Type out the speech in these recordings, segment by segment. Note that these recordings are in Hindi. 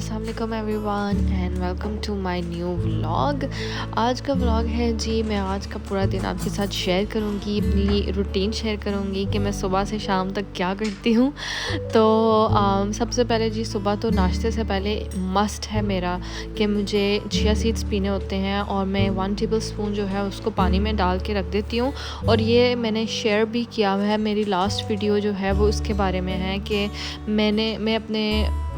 अस्सलाम वालेकुम everyone and welcome to my new vlog. आज का व्लॉग है जी, मैं आज का पूरा दिन आपके साथ शेयर करूंगी, अपनी रूटीन शेयर करूंगी कि मैं सुबह से शाम तक क्या करती हूँ। तो सबसे पहले जी, सुबह तो नाश्ते से पहले मस्ट है मेरा कि मुझे चिया सीड्स पीने होते हैं और मैं 1 टेबल स्पून जो है उसको पानी में डाल के रख देती हूँ। और ये मैंने शेयर भी किया हुआ है, मेरी लास्ट वीडियो जो है वो इसके बारे में है कि मैं अपने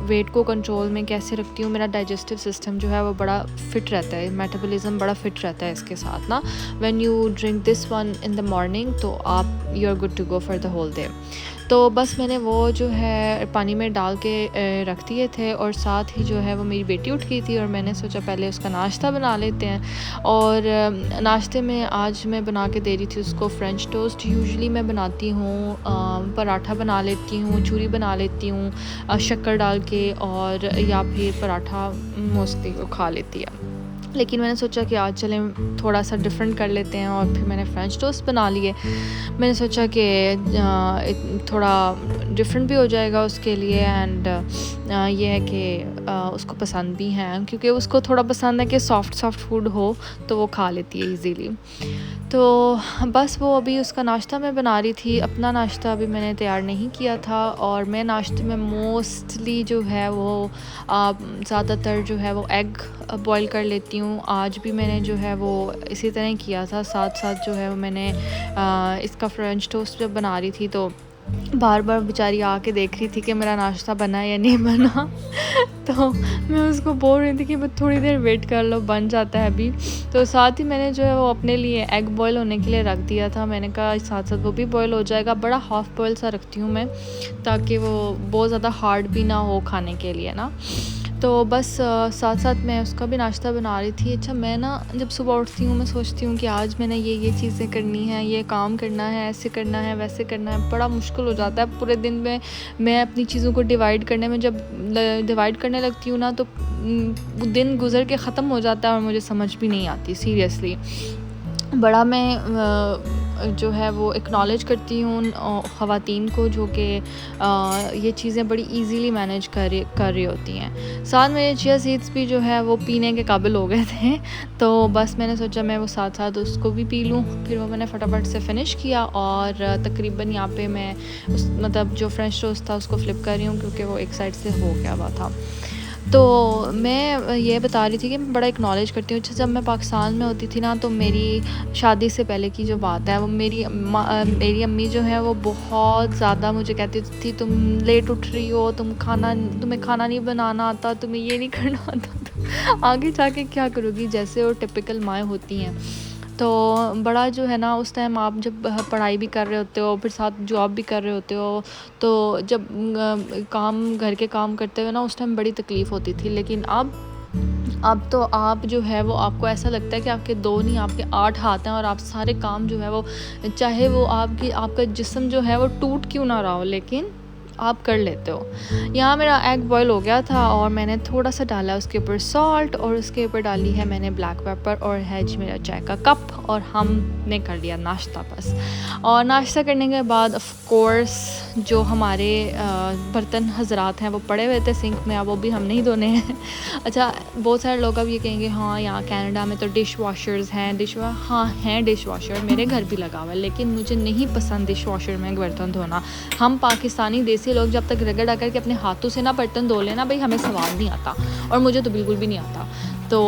वेट को कंट्रोल में कैसे रखती हूँ। मेरा डाइजेस्टिव सिस्टम जो है वो बड़ा फिट रहता है, मेटाबॉलिज्म बड़ा फिट रहता है इसके साथ ना। When you drink this one in the morning तो आप you are good to go for the whole day. तो बस मैंने वो जो है पानी में डाल के रख दिए थे और साथ ही जो है वो मेरी बेटी उठ गई थी और मैंने सोचा पहले उसका नाश्ता बना लेते हैं। और नाश्ते में आज मैं बना के दे रही थी उसको फ्रेंच टोस्ट। यूजुअली मैं बनाती हूँ पराठा बना लेती हूँ, चूरी बना लेती हूँ शक्कर डाल के, और या फिर पराठा मोस्टली वो खा लेती है। लेकिन मैंने सोचा कि आज चलें थोड़ा सा डिफरेंट कर लेते हैं और फिर मैंने फ्रेंच टोस्ट बना लिए। मैंने सोचा कि थोड़ा डिफरेंट भी हो जाएगा उसके लिए, एंड ये है कि उसको पसंद भी हैं, क्योंकि उसको थोड़ा पसंद है कि सॉफ्ट फूड हो तो वो खा लेती है इजीली। तो बस वो अभी उसका नाश्ता मैं बना रही थी। अपना नाश्ता अभी मैंने तैयार नहीं किया था और मैं नाश्ते में मोस्टली जो है वो ज़्यादातर जो है वो एग बॉईल कर लेती हूँ। आज भी मैंने जो है वो इसी तरह किया था। साथ साथ जो है वो मैंने इसका फ्रेंच टोस्ट जब बना रही थी तो बार बार बेचारी आके देख रही थी कि मेरा नाश्ता बना या नहीं बना तो मैं उसको बोल रही थी कि बस थोड़ी देर वेट कर लो, बन जाता है अभी। तो साथ ही मैंने जो है वो अपने लिए एग बॉईल होने के लिए रख दिया था। मैंने कहा साथ साथ वो भी बॉईल हो जाएगा। बड़ा हाफ़ बॉईल सा रखती हूँ मैं, ताकि वो बहुत ज़्यादा हार्ड भी ना हो खाने के लिए ना। तो बस साथ साथ मैं उसका भी नाश्ता बना रही थी। अच्छा, मैं ना जब सुबह उठती हूँ मैं सोचती हूँ कि आज मैंने ये चीज़ें करनी है, ये काम करना है, ऐसे करना है, वैसे करना है। बड़ा मुश्किल हो जाता है पूरे दिन में मैं अपनी चीज़ों को डिवाइड करने में। जब डिवाइड करने लगती हूँ ना तो दिन गुजर के ख़त्म हो जाता है और मुझे समझ भी नहीं आती सीरियसली। बड़ा मैं जो है वो एक्नॉलेज करती हूँ ख़वातीन को जो कि ये चीज़ें बड़ी इजीली मैनेज कर रही होती हैं। साथ में चिया सीड्स भी जो है वो पीने के काबिल हो गए थे, तो बस मैंने सोचा मैं वो साथ साथ उसको भी पी लूँ। फिर वो मैंने फटाफट से फ़िनिश किया और तकरीबन यहाँ पे मैं मतलब जो फ्रेंच टोस्ट था उसको फ़्लिप कर रही हूँ, क्योंकि वो एक साइड से हो गया हुआ था। तो मैं ये बता रही थी कि मैं बड़ा एक्नॉलेज करती हूँ। अच्छा, जब मैं पाकिस्तान में होती थी ना तो मेरी शादी से पहले की जो बात है वो मेरी अम्मी जो है वो बहुत ज़्यादा मुझे कहती थी तुम लेट उठ रही हो, तुम्हें खाना नहीं बनाना आता, तुम्हें ये नहीं करना आता, तो आगे जाके क्या करोगी, जैसे वो टिपिकल माएँ होती हैं। तो बड़ा जो है ना उस टाइम आप जब पढ़ाई भी कर रहे होते हो फिर साथ जॉब भी कर रहे होते हो, तो जब घर के काम करते हुए ना उस टाइम बड़ी तकलीफ़ होती थी। लेकिन अब तो आप जो है वो आपको ऐसा लगता है कि आपके 2 नहीं आपके 8 हाथ हैं और आप सारे काम जो है वो, चाहे वो आपका जिस्म जो है वो टूट क्यों ना रहा हो, लेकिन आप कर लेते हो। यहाँ मेरा एग बॉईल हो गया था और मैंने थोड़ा सा डाला उसके ऊपर सॉल्ट और उसके ऊपर डाली है मैंने ब्लैक पेपर और है जी मेरा चाय का कप, और हमने कर लिया नाश्ता बस। और नाश्ता करने के बाद ऑफ कोर्स जो हमारे बर्तन हजरात हैं वो पड़े हुए थे सिंक में, अब वो भी हमने ही धोने हैं। अच्छा, बहुत सारे लोग अब ये कहेंगे हाँ यहाँ कनाडा में तो डिश वॉशर्स हैं। हाँ हैं डिश वॉशर, मेरे घर भी लगा हुआ है, लेकिन मुझे नहीं पसंद डिश वॉशर में बर्तन धोना। हम पाकिस्तानी देसी लोग जब तक रगड़ कर के अपने हाथों से ना बर्तन धो लेना भाई, हमें स्वाद नहीं आता और मुझे तो बिल्कुल भी नहीं आता। तो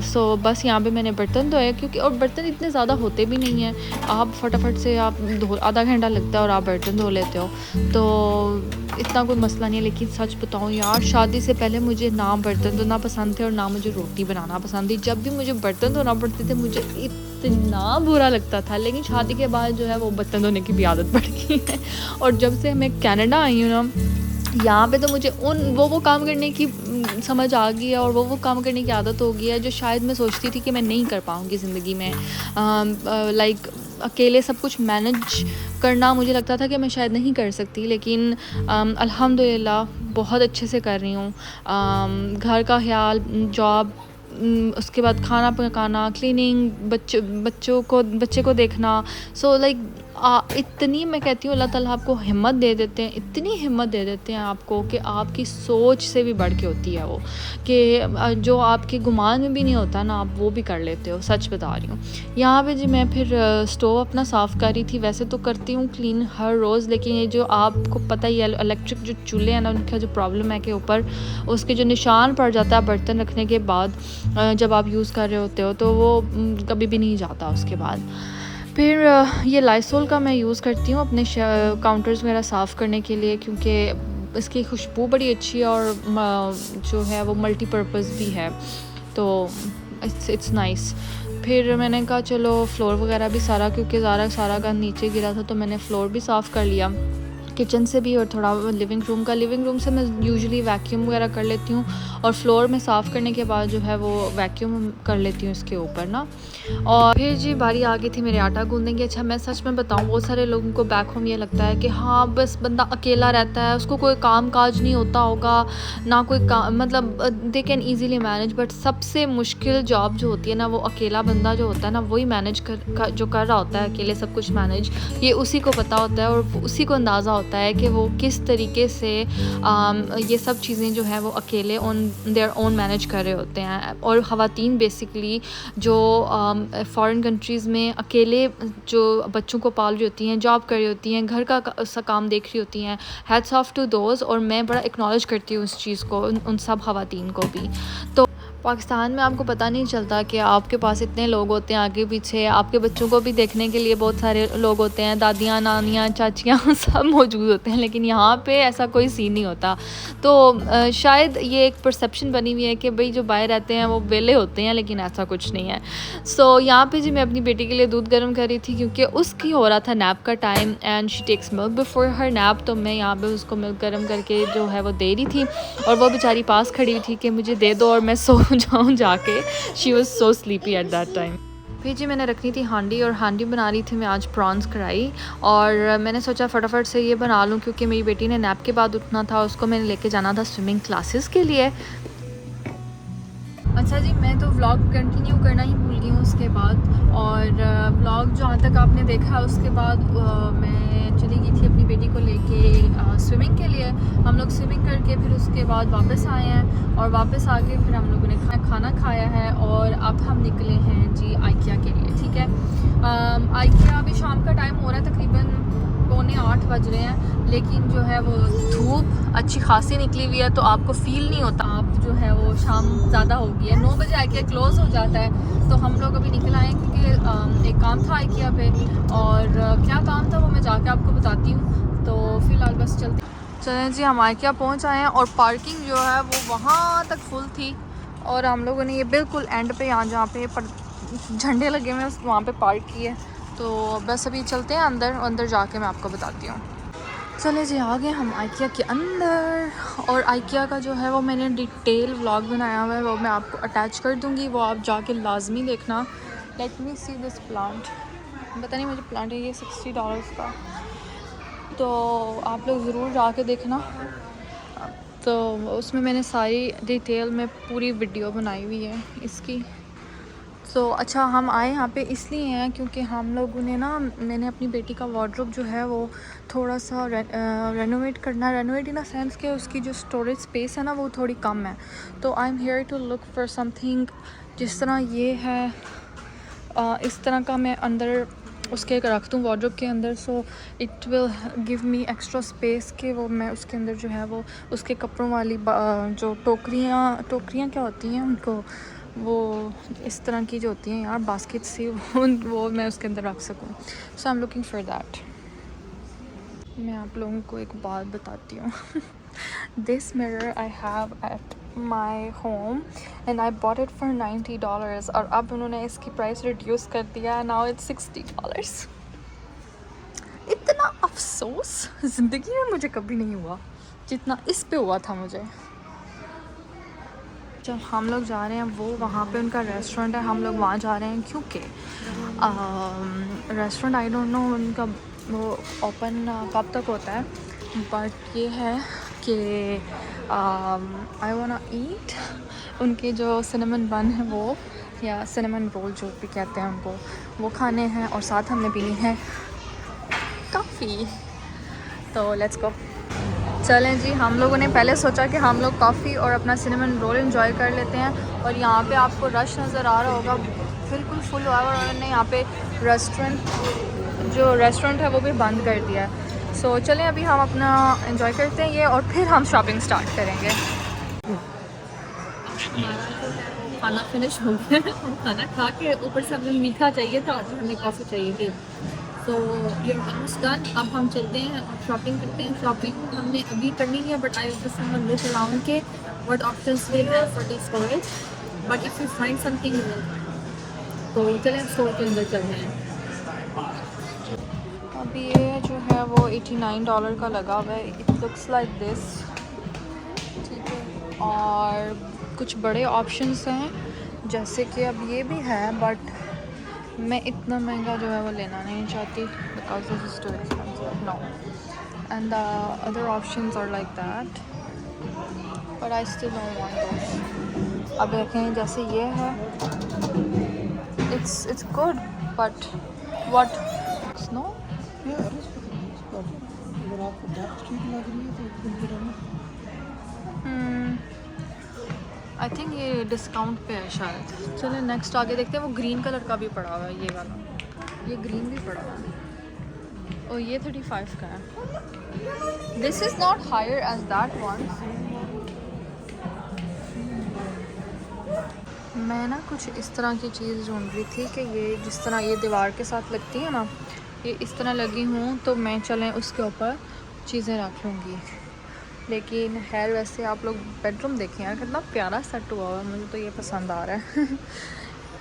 सो बस यहाँ पे मैंने बर्तन धोए, क्योंकि और बर्तन इतने ज़्यादा होते भी नहीं हैं, आप फटाफट से आप आधा घंटा लगता है और आप बर्तन धो लेते हो, तो इतना कोई मसला नहीं है। लेकिन सच बताऊँ यार, शादी से पहले मुझे ना बर्तन धोना पसंद थे और ना मुझे रोटी बनाना पसंद थी। जब भी मुझे बर्तन धोना पड़ते थे मुझे इतना बुरा लगता था, लेकिन शादी के बाद जो है वो बर्तन धोने की भी आदत पड़ गई है। और जब से मैं कनाडा आई हूँ ना, यहाँ पे तो मुझे वो काम करने की समझ आ गई है और वो काम करने की आदत हो गई है जो शायद मैं सोचती थी कि मैं नहीं कर पाऊँगी ज़िंदगी में। लाइक अकेले सब कुछ मैनेज करना मुझे लगता था कि मैं शायद नहीं कर सकती, लेकिन अल्हम्दुलिल्लाह बहुत अच्छे से कर रही हूँ। घर का ख्याल, जॉब, उसके बाद खाना पकाना, क्लीनिंग, बच्चे को देखना। सो लाइक इतनी मैं कहती हूँ अल्लाह ताला आपको हिम्मत दे देते हैं, इतनी हिम्मत दे देते हैं आपको कि आपकी सोच से भी बढ़ के होती है वो, कि जो आपके गुमान में भी नहीं होता ना, आप वो भी कर लेते हो। सच बता रही हूँ। यहाँ पे जी मैं फिर स्टोव अपना साफ़ कर रही थी। वैसे तो करती हूँ क्लीन हर रोज़, लेकिन ये जो आपको पता ही है इलेक्ट्रिक जो चूल्हे हैं ना, उनका जो प्रॉब्लम है कि ऊपर उसके जो निशान पड़ जाता है बर्तन रखने के बाद, जब आप यूज़ कर रहे होते हो, तो वो कभी भी नहीं जाता उसके बाद। फिर ये लाइसोल का मैं यूज़ करती हूँ अपने काउंटर्स वगैरह साफ़ करने के लिए, क्योंकि इसकी खुशबू बड़ी अच्छी है और जो है वो मल्टीपर्पज़ भी है, तो इट्स नाइस। फिर मैंने कहा चलो फ्लोर वगैरह भी सारा, क्योंकि सारा का नीचे गिरा था, तो मैंने फ्लोर भी साफ़ कर लिया किचन से भी और थोड़ा लिविंग रूम से मैं यूजुअली वैक्यूम वगैरह कर लेती हूँ, और फ्लोर में साफ़ करने के बाद जो है वो वैक्यूम कर लेती हूँ इसके ऊपर ना। और फिर जी बारी आ गई थी मेरे आटा गूंदने की। अच्छा मैं सच में बताऊँ, बहुत सारे लोगों को बैक होम ये लगता है कि हाँ बस बंदा अकेला रहता है, उसको कोई काम काज नहीं होता होगा ना, कोई काम, मतलब they can easily manage. But सबसे मुश्किल जॉब जो होती है ना, वो अकेला बंदा जो होता है ना, वही मैनेज जो कर रहा होता है अकेले सब कुछ मैनेज, ये उसी को पता होता है और उसी को अंदाज़ा होता है कि वो किस तरीके से ये सब चीज़ें जो हैं वो अकेले ऑन देयर ओन मैनेज कर रहे होते हैं। और ख़वातीन बेसिकली जो फ़ॉरेन कंट्रीज़ में अकेले जो बच्चों को पाल रही होती हैं, जॉब कर रही होती हैं, घर का काम देख रही होती हैं, हैट्स ऑफ टू दोज़। और मैं बड़ा एक्नॉलेज करती हूँ इस चीज़ को, उन सब ख़वातीन को भी। तो पाकिस्तान में आपको पता नहीं चलता कि आपके पास इतने लोग होते हैं आगे पीछे, आपके बच्चों को भी देखने के लिए बहुत सारे लोग होते हैं, दादियाँ, नानियाँ, चाचियाँ सब मौजूद होते हैं। लेकिन यहाँ पे ऐसा कोई सीन नहीं होता। तो शायद ये एक परसेप्शन बनी हुई है कि भाई जो बाहर रहते हैं वो वेले होते हैं, लेकिन ऐसा कुछ नहीं है। सो यहाँ पे जी मैं अपनी बेटी के लिए दूध गर्म कर रही थी, क्योंकि उसकी हो रहा था नैप का time and she takes milk before her nap. तो मैं यहाँ पे उसको मिल्क गर्म करके जो है वो दे रही थी, और वो बेचारी पास खड़ी हुई थी कि मुझे दे दो और मैं सो जाऊँ जाके। She was so sleepy at that time. फिर जी मैंने रखनी थी हांडी, और हांडी बना रही थी मैं आज प्रॉन्स कढ़ाई। और मैंने सोचा फटाफट से ये बना लूँ, क्योंकि मेरी बेटी ने नैप के बाद उठना था, उसको मैंने लेके जाना था स्विमिंग क्लासेस के लिए। अच्छा जी, मैं तो व्लॉग कंटिन्यू करना ही भूल गई हूँ उसके बाद। और व्लॉग जहाँ तक आपने देखा उसके बाद मैं चली गई थी अपनी बेटी को लेके स्विमिंग के लिए। हम लोग स्विमिंग करके फिर उसके बाद वापस आए हैं, और वापस आके फिर हम लोगों ने खाना खाया है, और अब हम निकले हैं जी आइकिया के लिए। ठीक है, आइकिया अभी शाम का टाइम हो रहा है, तकरीबन 7:45 बज रहे हैं, लेकिन जो है वो धूप अच्छी खासी निकली हुई है, तो आपको फील नहीं होता आप जो है वो शाम ज़्यादा हो गई है। 9 बजे आइकिया क्लोज़ हो जाता है। तो हम लोग अभी निकल आए क्योंकि एक काम था आइकिया पे, और क्या काम था वो मैं जाके आपको बताती हूँ। तो फ़िलहाल बस चलें जी, हम आइकिया पहुँच आए हैं, और पार्किंग जो है वो वहाँ तक फुल थी, और हम लोगों ने ये बिल्कुल एंड पे यहाँ जहाँ पे झंडे लगे हुए हैं वहाँ पे पार्क किए। तो बस अभी चलते हैं अंदर जाके मैं आपको बताती हूँ। चले जी, आ गए हम आइकिया के अंदर, और आइकिया का जो है वो मैंने डिटेल व्लॉग बनाया हुआ है, वो मैं आपको अटैच कर दूँगी, वो आप जाके लाजमी देखना। Let me see this plant, पता नहीं मुझे प्लांट है ये $60 का, तो आप लोग ज़रूर जाके देखना। तो उसमें मैंने सारी डिटेल में पूरी वीडियो बनाई हुई है इसकी। तो अच्छा, हम आए यहाँ पे इसलिए हैं क्योंकि हम लोगों ने ना, मैंने अपनी बेटी का वार्डरोब जो है वो थोड़ा सा रेनोवेट इन अ सेंस कि उसकी जो स्टोरेज स्पेस है ना वो थोड़ी कम है। तो I am here to look for something जिस तरह ये है, इस तरह का मैं अंदर उसके रख दूँ वार्डरोब के अंदर। So it will give me extra space कि वो मैं उसके अंदर जो है वो उसके कपड़ों वाली जो टोकरियाँ क्या होती हैं उनको, वो इस तरह की जो होती हैं यार बास्केट सी, वो मैं उसके अंदर रख सकूँ। So I am looking for that. मैं आप लोगों को एक बात बताती हूँ। This mirror I have at my home and I bought it for $90, और अब उन्होंने इसकी प्राइस रिड्यूस कर दिया, नाउ इट्स $60। इतना अफसोस ज़िंदगी में मुझे कभी नहीं हुआ जितना इस पे हुआ था मुझे। जब हम लोग जा रहे हैं वो वहाँ पे उनका रेस्टोरेंट है, हम लोग वहाँ जा रहे हैं क्योंकि रेस्टोरेंट आई डोंट नो उनका वो ओपन कब तक होता है, बट ये है कि आई वांना ईट उनके जो सिनेमन बन है वो, या सिनेमन रोल जो भी कहते हैं उनको, वो खाने हैं, और साथ हमने पीनी है कॉफ़ी। तो लेट्स गो। चलें जी, हम लोगों ने पहले सोचा कि हम लोग कॉफ़ी और अपना सिनेमन रोल एंजॉय कर लेते हैं, और यहाँ पे आपको रश नज़र आ रहा होगा, बिल्कुल फुल हुआ है। और उन्होंने यहाँ पे रेस्टोरेंट है वो भी बंद कर दिया है। सो चलें अभी हम अपना एंजॉय करते हैं ये, और फिर हम शॉपिंग स्टार्ट करेंगे। खाना फिनिश हो गया, खाना खा के ऊपर से हमें मीठा चाहिए था और हमें कॉफ़ी चाहिए थी। तो ये ऑलमोस्ट डन। अब हम चलते हैं और शॉपिंग करते हैं। शॉपिंग हमने अभी करनी है, but I just want to look around के what options we have for this storage, but if you find something तो चलें स्टोर के अंदर चलते हैं। अभी ये जो है वो $89 का लगा हुआ है। इट लुक्स लाइक दिस, ठीक है। और कुछ बड़े ऑप्शंस हैं, जैसे कि अब ये भी है, बट मैं इतना महंगा जो है वो लेना नहीं चाहती, because this is too expensive, no. And the other options are like that, but I still don't want those. अब देखें, जैसे ये है, it's good, but what no. अगर आपको डार्क स्ट्रीट लग रही है तो बिल्कुल है ना। आई थिंक ये डिस्काउंट पे है शायद। चलिए नेक्स्ट आगे देखते हैं। वो ग्रीन कलर का भी पड़ा हुआ है, ये वाला, ये ग्रीन भी पड़ा हुआ है, और ये 35 का है। This is not higher age that one. मैं ना कुछ इस तरह की चीज़ ढूंढ रही थी कि ये जिस तरह ये दीवार के साथ लगती है ना, ये इस तरह लगी हूँ, तो मैं चलें उसके ऊपर चीज़ें रख लूँगी। लेकिन खैर, वैसे आप लोग बेडरूम देखें यार, कितना प्यारा सेट हुआ हुआ है, मुझे तो ये पसंद आ रहा है।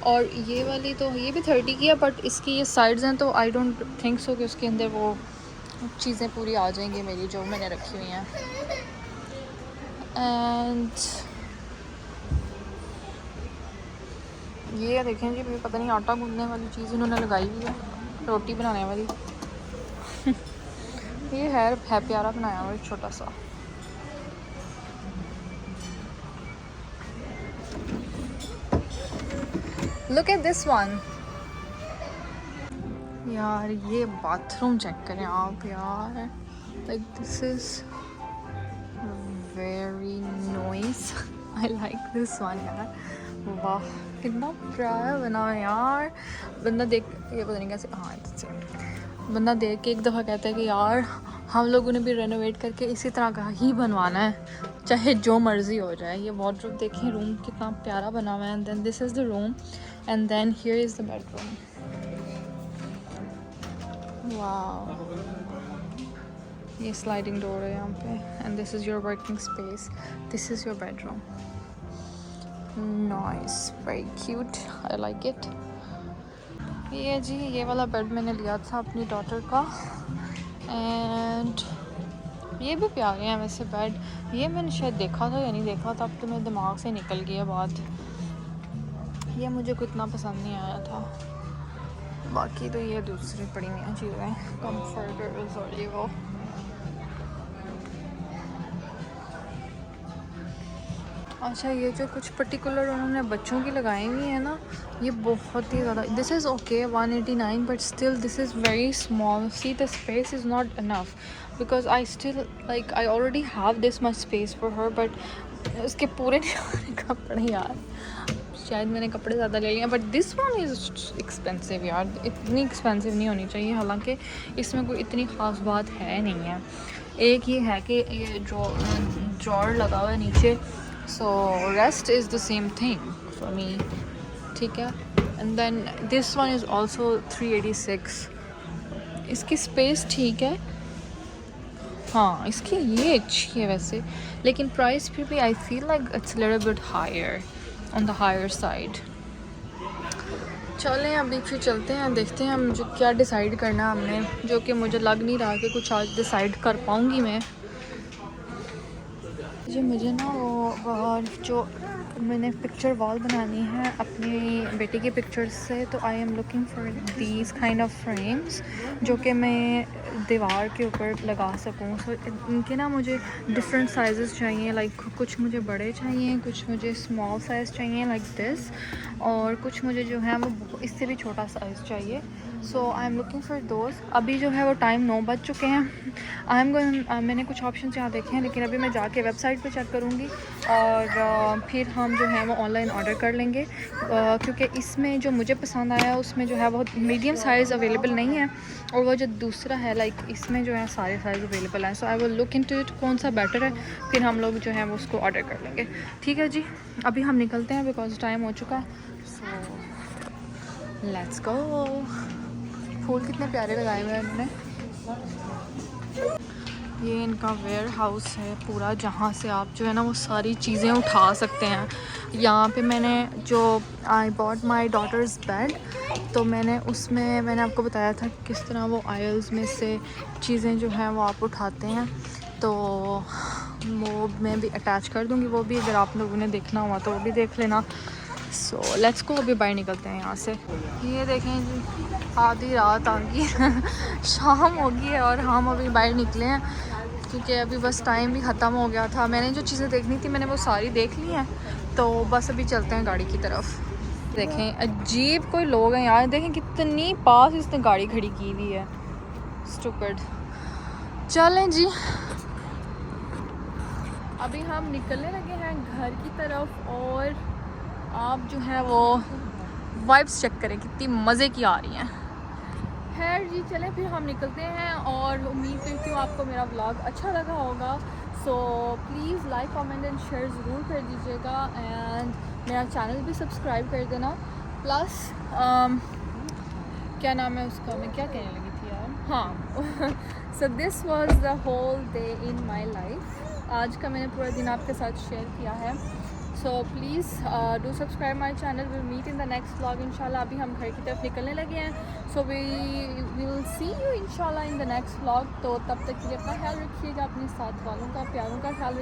और ये वाली तो ये भी 30 की है, बट इसकी ये साइड्स हैं, तो आई डोंट थिंक सो कि उसके अंदर वो चीज़ें पूरी आ जाएंगी मेरी जो मैंने रखी हुई हैं। एंड ये देखें जी, मुझे पता नहीं आटा गूंदने वाली चीज़ इन्होंने लगाई हुई है, रोटी बनाने वाली। ये है प्यारा बनाया हुआ, छोटा सा। Look at this one. यार ये बाथरूम चेक करें आप यार, like this is very noise. I like this one यार, वाह कितना प्यारा बना है यार। बंदा देख, ये पता नहीं कैसे, हाँ इससे बंदा देख के एक दफ़ा कहता है कि यार हम लोगों ने भी रेनोवेट करके इसी तरह का ही बनवाना है, चाहे जो मर्ज़ी हो जाए। ये वार्डरोब देखें, रूम कितना प्यारा बना हुआ है। And then this is the room, and then here is the bedroom. वाह, ये स्लाइडिंग डोर है यहाँ पे, and this is your working space, this is your bedroom. Nice, very cute, I like it. ये जी, ये वाला बेड मैंने लिया था अपनी डॉटर का, एंड ये भी प्यारे हैं वैसे बेड। ये मैंने शायद देखा था या नहीं देखा था, अब तो मेरे दिमाग से निकल गई है बात। ये मुझे कुछ इतना पसंद नहीं आया था, बाकी तो ये दूसरी पड़ी हुई हैं चीज़ें, कंफर्टर्स और ये वो। अच्छा, ये जो कुछ पर्टिकुलर उन्होंने बच्चों की लगाई हुई है ना, ये बहुत ही ज़्यादा, this is okay 189, but still this is very small. See the space is not enough, because I still like I already have this much space for her, but उसके पूरे कपड़े यार, शायद मैंने कपड़े ज़्यादा ले लिए, but this one is expensive यार। इतनी एक्सपेंसिव नहीं होनी चाहिए, हालांकि इसमें कोई इतनी ख़ास बात है नहीं है। एक ये है कि ये ड्रॉर लगा हुआ है नीचे, so rest is the same thing for me, ठीक है। and then this one is also 386, इसकी स्पेस ठीक है, हाँ इसकी ये अच्छी है वैसे, लेकिन प्राइस फिर भी I feel like it's little bit higher, on the higher side. चलें अभी फिर चलते हैं, देखते हैं मुझे क्या डिसाइड करना है हमने, जो कि मुझे लग नहीं रहा कि कुछ आज डिसाइड कर पाऊँगी मैं। जी मुझे ना वो जो मैंने पिक्चर वॉल बनानी है अपनी बेटी की पिक्चर्स से, तो I am looking for these kind of frames जो कि मैं दीवार के ऊपर लगा सकूं। सो इनके ना मुझे डिफरेंट साइज़ेस चाहिए, लाइक कुछ मुझे बड़े चाहिए, कुछ मुझे स्मॉल साइज़ चाहिए लाइक दिस, और कुछ मुझे जो है वो इससे भी छोटा साइज़ चाहिए। सो आई एम लुकिंग फॉर दोस्त। अभी जो है वो टाइम 9 बज चुके हैं। आई एम गोइंग, मैंने कुछ ऑप्शन यहाँ देखे हैं, लेकिन अभी मैं जाके वेबसाइट पे चेक करूँगी और फिर हम जो है वो ऑनलाइन ऑर्डर कर लेंगे, क्योंकि इसमें जो मुझे पसंद आया उसमें जो है बहुत मीडियम साइज़ अवेलेबल नहीं है, और वो जो दूसरा है लाइक इसमें जो है सारे साइज़ अवेलेबल हैं। So I will look into it कौन सा बेटर है, फिर हम लोग जो है वो उसको ऑर्डर कर लेंगे। ठीक है जी, अभी हम निकलते हैं बिकॉज टाइम हो चुका है। So let's go. फूल कितने प्यारे लगाए हुए हैं इन्होंने। ये इनका वेयर हाउस है पूरा, जहाँ से आप जो है ना वो सारी चीज़ें उठा सकते हैं। यहाँ पे मैंने जो I bought my daughter's bed, तो मैंने उसमें मैंने आपको बताया था कि किस तरह वो आयल्स में से चीज़ें जो हैं वो आप उठाते हैं, तो वो मैं भी अटैच कर दूँगी, वो भी अगर आप लोगों ने देखना हुआ तो वो भी देख लेना। सो लेट्स को अभी बाहर निकलते हैं यहाँ से। ये देखें जी, आधी रात आ गई शाम हो गई है और हम अभी बाहर निकले हैं, क्योंकि अभी बस टाइम भी ख़त्म हो गया था। मैंने जो चीज़ें देखनी थी मैंने वो सारी देख ली हैं, तो बस अभी चलते हैं गाड़ी की तरफ। देखें अजीब कोई लोग हैं यार, देखें कितनी पास इसने गाड़ी खड़ी की हुई है, स्टूपिड। चलें जी, अभी हम निकलने लगे हैं घर की तरफ, और आप जो है वो वाइब्स चेक करें कितनी मज़े की आ रही हैं। खैर जी, चलें फिर हम निकलते हैं, और उम्मीद करती हूँ आपको मेरा व्लॉग अच्छा लगा होगा। So please like comment and share ज़रूर कर दीजिएगा, एंड मेरा चैनल भी सब्सक्राइब कर देना। प्लस क्या नाम है उसका, मैं क्या कहने लगी थी यार, हाँ so this was the whole day in my life. आज का मैंने पूरा दिन आपके साथ शेयर किया है। So please do subscribe my channel. Will meet in the next vlog इंशाल्लाह। अभी हम घर की तरफ निकलने लगे हैं, so we will see you इंशाल्लाह इन द नेक्स्ट व्लॉग। तो तब तक के लिए अपना ख्याल रखिएगा, अपने साथ वालों का, प्यारों का ख्याल